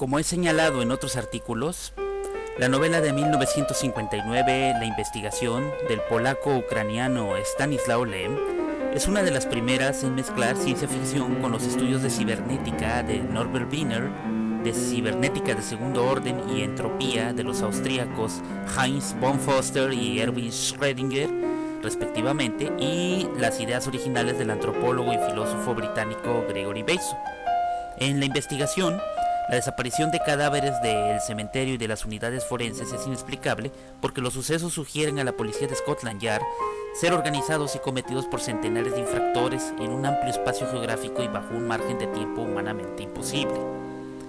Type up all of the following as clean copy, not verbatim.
Como he señalado en otros artículos, la novela de 1959, La investigación, del polaco-ucraniano Stanislaw Lem, es una de las primeras en mezclar ciencia ficción con los estudios de cibernética de Norbert Wiener, de cibernética de segundo orden y entropía de los austríacos Heinz von Foster y Erwin Schrödinger, respectivamente, y las ideas originales del antropólogo y filósofo británico Gregory Bateson. En la investigación, la desaparición de cadáveres del cementerio y de las unidades forenses es inexplicable porque los sucesos sugieren a la policía de Scotland Yard ser organizados y cometidos por centenares de infractores en un amplio espacio geográfico y bajo un margen de tiempo humanamente imposible.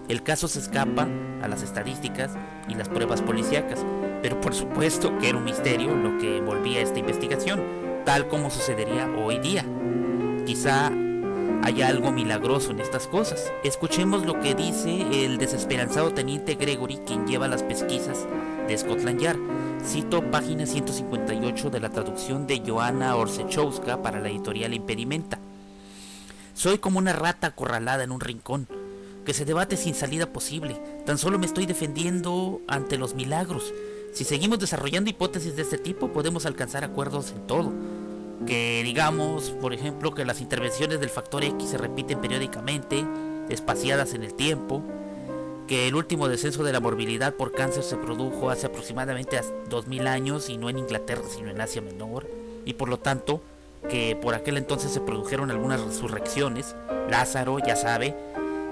El caso se escapa a las estadísticas y las pruebas policíacas, pero por supuesto que era un misterio lo que envolvía esta investigación, tal como sucedería hoy día. Quizá haya algo milagroso en estas cosas. Escuchemos lo que dice el desesperanzado teniente Gregory, quien lleva las pesquisas de Scotland Yard. Cito página 158 de la traducción de Joanna Orzechowska para la editorial Impedimenta. Soy como una rata acorralada en un rincón, que se debate sin salida posible. Tan solo me estoy defendiendo ante los milagros. Si seguimos desarrollando hipótesis de este tipo, podemos alcanzar acuerdos en todo. Que digamos, por ejemplo, que las intervenciones del factor X se repiten periódicamente, espaciadas en el tiempo, que el último descenso de la morbilidad por cáncer se produjo hace aproximadamente 2000 años y no en Inglaterra sino en Asia Menor, y por lo tanto que por aquel entonces se produjeron algunas resurrecciones, Lázaro, ya sabe,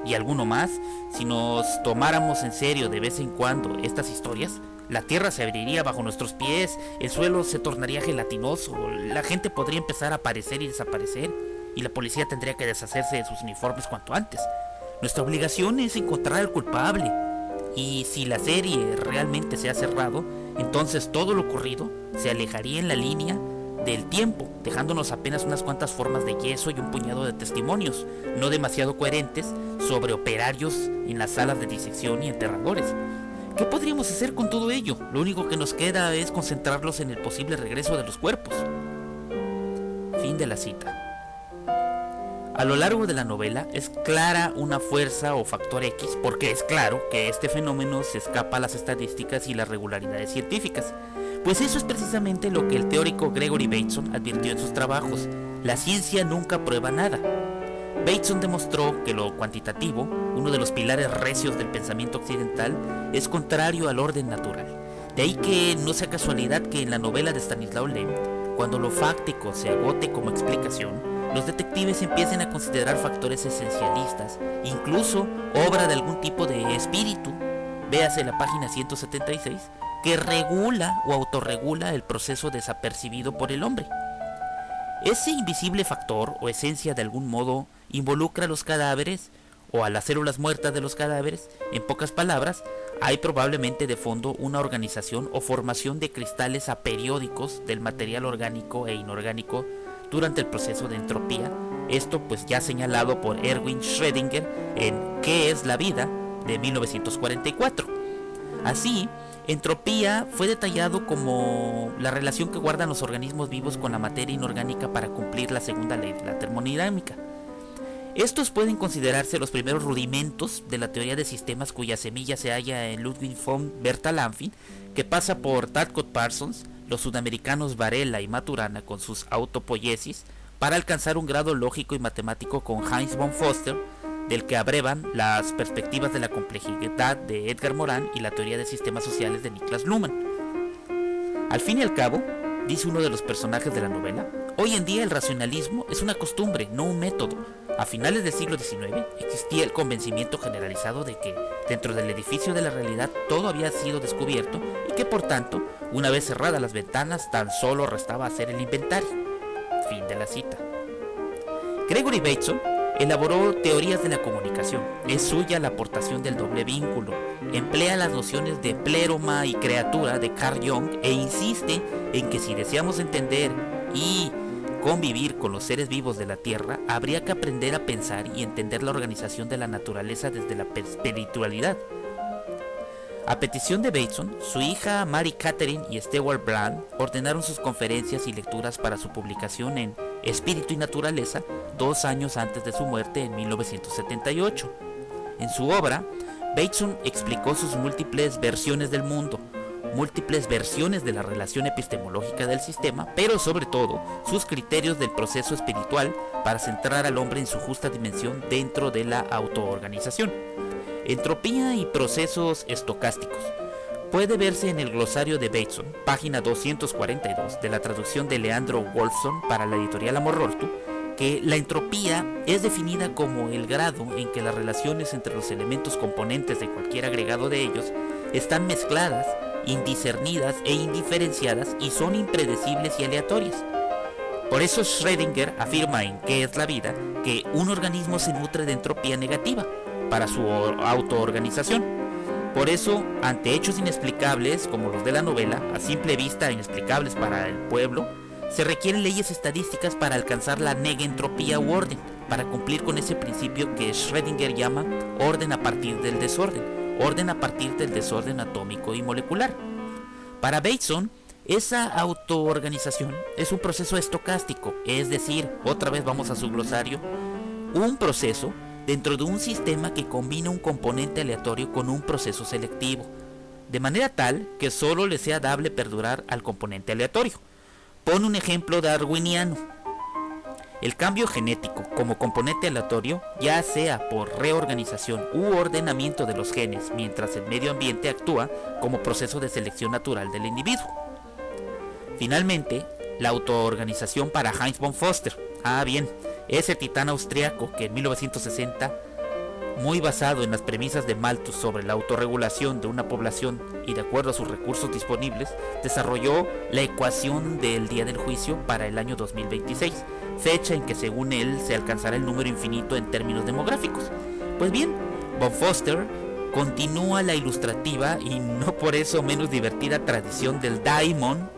y alguno más. Si nos tomáramos en serio de vez en cuando estas historias, la tierra se abriría bajo nuestros pies, el suelo se tornaría gelatinoso, la gente podría empezar a aparecer y desaparecer, y la policía tendría que deshacerse de sus uniformes cuanto antes. Nuestra obligación es encontrar al culpable, y si la serie realmente se ha cerrado, entonces todo lo ocurrido se alejaría en la línea del tiempo, dejándonos apenas unas cuantas formas de yeso y un puñado de testimonios, no demasiado coherentes, sobre operarios en las salas de disección y enterradores. ¿Qué podríamos hacer con todo ello? Lo único que nos queda es concentrarlos en el posible regreso de los cuerpos. Fin de la cita. A lo largo de la novela es clara una fuerza o factor X, porque es claro que este fenómeno se escapa a las estadísticas y las regularidades científicas. Pues eso es precisamente lo que el teórico Gregory Bateson advirtió en sus trabajos. La ciencia nunca prueba nada. Bateson demostró que lo cuantitativo, uno de los pilares recios del pensamiento occidental, es contrario al orden natural. De ahí que no sea casualidad que en la novela de Stanislaw Lem, cuando lo fáctico se agote como explicación, los detectives empiecen a considerar factores esencialistas, incluso obra de algún tipo de espíritu, véase la página 176, que regula o autorregula el proceso desapercibido por el hombre. Ese invisible factor o esencia de algún modo involucra a los cadáveres o a las células muertas de los cadáveres. En pocas palabras, hay probablemente de fondo una organización o formación de cristales aperiódicos del material orgánico e inorgánico durante el proceso de entropía. Esto pues ya señalado por Erwin Schrödinger en ¿Qué es la vida?, de 1944. Así, entropía fue detallado como la relación que guardan los organismos vivos con la materia inorgánica para cumplir la segunda ley de la termodinámica. Estos pueden considerarse los primeros rudimentos de la teoría de sistemas cuya semilla se halla en Ludwig von Bertalanffy, que pasa por Talcott Parsons, los sudamericanos Varela y Maturana con sus autopoiesis, para alcanzar un grado lógico y matemático con Heinz von Foster, del que abrevan las perspectivas de la complejidad de Edgar Morin y la teoría de sistemas sociales de Niklas Luhmann. Al fin y al cabo, dice uno de los personajes de la novela, hoy en día el racionalismo es una costumbre, no un método. A finales del siglo XIX existía el convencimiento generalizado de que dentro del edificio de la realidad todo había sido descubierto y que por tanto, una vez cerradas las ventanas, tan solo restaba hacer el inventario. Fin de la cita. Gregory Bateson elaboró teorías de la comunicación. Es suya la aportación del doble vínculo. Emplea las nociones de pléroma y criatura de Carl Jung e insiste en que si deseamos entender y convivir con los seres vivos de la Tierra, habría que aprender a pensar y entender la organización de la naturaleza desde la espiritualidad. A petición de Bateson, su hija Mary Catherine y Stewart Brand ordenaron sus conferencias y lecturas para su publicación en Espíritu y Naturaleza 2 años antes de su muerte en 1978. En su obra, Bateson explicó sus múltiples versiones del mundo, múltiples versiones de la relación epistemológica del sistema, pero sobre todo sus criterios del proceso espiritual para centrar al hombre en su justa dimensión dentro de la autoorganización. Entropía y procesos estocásticos. Puede verse en el glosario de Bateson, página 242 de la traducción de Leandro Wolfson para la editorial Amorortu, que la entropía es definida como el grado en que las relaciones entre los elementos componentes de cualquier agregado de ellos están mezcladas, indiscernidas e indiferenciadas y son impredecibles y aleatorias. Por eso Schrödinger afirma en ¿Qué es la vida? Que un organismo se nutre de entropía negativa para su autoorganización. Por eso, ante hechos inexplicables como los de la novela, a simple vista inexplicables para el pueblo, se requieren leyes estadísticas para alcanzar la negentropía u orden, para cumplir con ese principio que Schrödinger llama orden a partir del desorden atómico y molecular. Para Bateson, esa autoorganización es un proceso estocástico, es decir, otra vez vamos a su glosario, un proceso dentro de un sistema que combina un componente aleatorio con un proceso selectivo, de manera tal que solo le sea dable perdurar al componente aleatorio. Pone un ejemplo darwiniano. El cambio genético como componente aleatorio, ya sea por reorganización u ordenamiento de los genes, mientras el medio ambiente actúa como proceso de selección natural del individuo. Finalmente, la autoorganización para Heinz von Foster. Bien, ese titán austriaco que en 1960, muy basado en las premisas de Malthus sobre la autorregulación de una población y de acuerdo a sus recursos disponibles, desarrolló la ecuación del día del juicio para el año 2026, fecha en que según él se alcanzará el número infinito en términos demográficos. Pues bien, von Foster continúa la ilustrativa y no por eso menos divertida tradición del daimon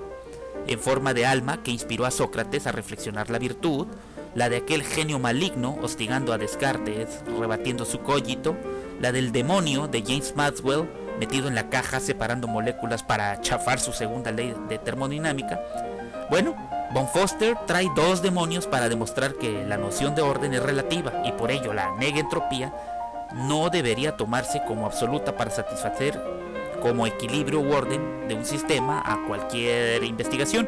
en forma de alma que inspiró a Sócrates a reflexionar la virtud, la de aquel genio maligno hostigando a Descartes, rebatiendo su cogito, la del demonio de James Maxwell metido en la caja separando moléculas para chafar su segunda ley de termodinámica. Bueno, von Foster trae dos demonios para demostrar que la noción de orden es relativa y por ello la negentropía no debería tomarse como absoluta para satisfacer como equilibrio u orden de un sistema a cualquier investigación.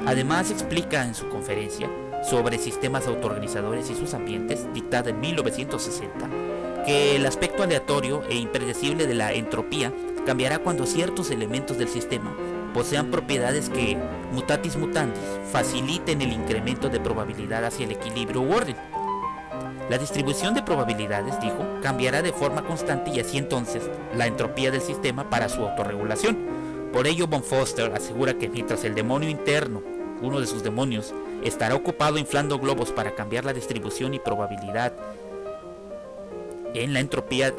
Además explica en su conferencia sobre sistemas autoorganizadores y sus ambientes, dictada en 1960, que el aspecto aleatorio e impredecible de la entropía cambiará cuando ciertos elementos del sistema posean propiedades que, mutatis mutandis, faciliten el incremento de probabilidad hacia el equilibrio u orden. La distribución de probabilidades, dijo, cambiará de forma constante y así entonces la entropía del sistema para su autorregulación. Por ello, von Foster asegura que mientras el demonio interno, uno de sus demonios, estará ocupado inflando globos para cambiar la distribución y probabilidad en la entropía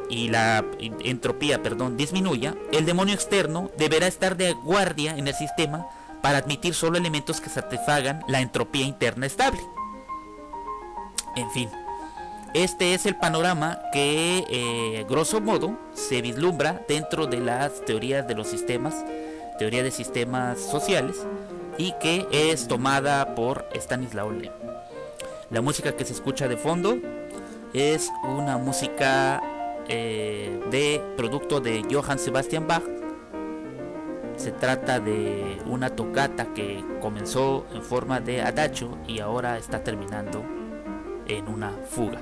disminuya, el demonio externo deberá estar de guardia en el sistema para admitir solo elementos que satisfagan la entropía interna estable. En fin, este es el panorama que, grosso modo, se vislumbra dentro de las teorías de los sistemas, teoría de sistemas sociales, y que es tomada por Stanislaw Lem. La música que se escucha de fondo es una música de producto de Johann Sebastian Bach. Se trata de una tocata que comenzó en forma de adagio y ahora está terminando en una fuga.